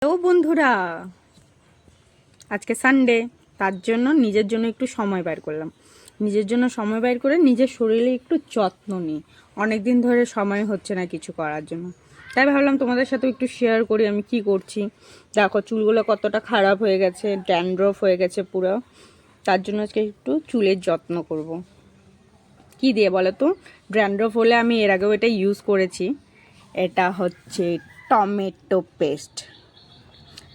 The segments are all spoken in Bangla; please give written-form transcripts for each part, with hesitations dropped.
হ্যালো বন্ধুরা, আজকে সানডে, তার জন্য নিজের জন্য একটু সময় বের করলাম। নিজের জন্য সময় বের করে নিজের শরীরে একটু যত্ন নিই। অনেক দিন ধরে সময় হচ্ছে না কিছু করার জন্য, তাই ভাবলাম তোমাদের সাথে একটু শেয়ার করি আমি কি করছি। দেখো চুলগুলো কতটা খারাপ হয়ে গেছে, ড্যান্ড্রফ হয়ে গেছে পুরো। তার জন্য আজকে একটু চুলের যত্ন করব। কি দিয়ে বলো তো? ড্যান্ড্রফ হলে আমি এর আগেও এটা ইউজ করেছি। এটা হচ্ছে টমেটো পেস্ট।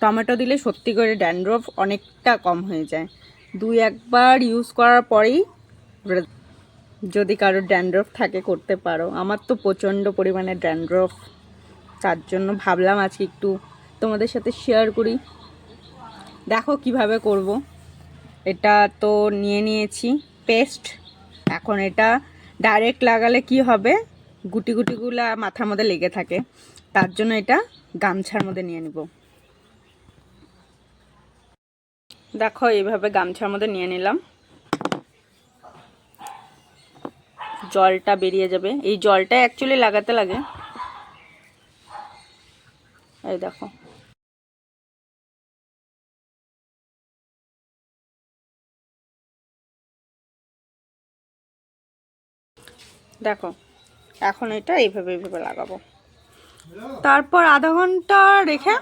টমেটো দিলে সত্যি করে ড্যান্ড্রফ অনেকটা কম হয়ে যায়। দুই একবার ইউজ করার পরেই যদি কারোর ড্যান্ড্রফ থাকে করতে পারো। আমার তো প্রচণ্ড পরিমাণে ড্যান্ড্রফ, তার জন্য ভাবলাম আজকে একটু তোমাদের সাথে শেয়ার করি। দেখো কিভাবে করব। এটা তো নিয়ে নিয়েছি পেস্ট। এখন এটা ডাইরেক্ট লাগালে কি হবে, গুটি গুটিগুলো মাথার মধ্যে লেগে থাকে, তার জন্য এটা গামছার মধ্যে নিয়ে নিব। দেখো এইভাবে গামছার মধ্যে নিয়ে নিলাম। জলটা বেরিয়ে যাবে, এই জলটা অ্যাকচুয়ালি লাগাতে লাগে। এই দেখো, দেখো এখন এটা এইভাবে এইভাবে লাগাবো। তারপর আধা ঘন্টা রেখে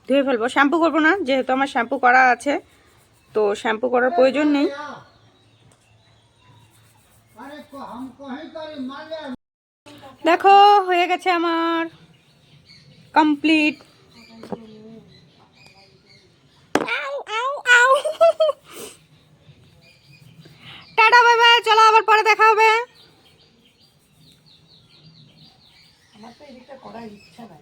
ধুয়ে ফেলবো। শ্যাম্পু করবো না, যেহেতু আমার শ্যাম্পু করা আছে, তো শ্যাম্পু করার প্রয়োজন নেই। দেখো হয়ে গেছে আমার কমপ্লিট। টাটা বাই বাই, চলো আবার পরে দেখা হবে। আমার তো এদিকটা করার ইচ্ছা নাই।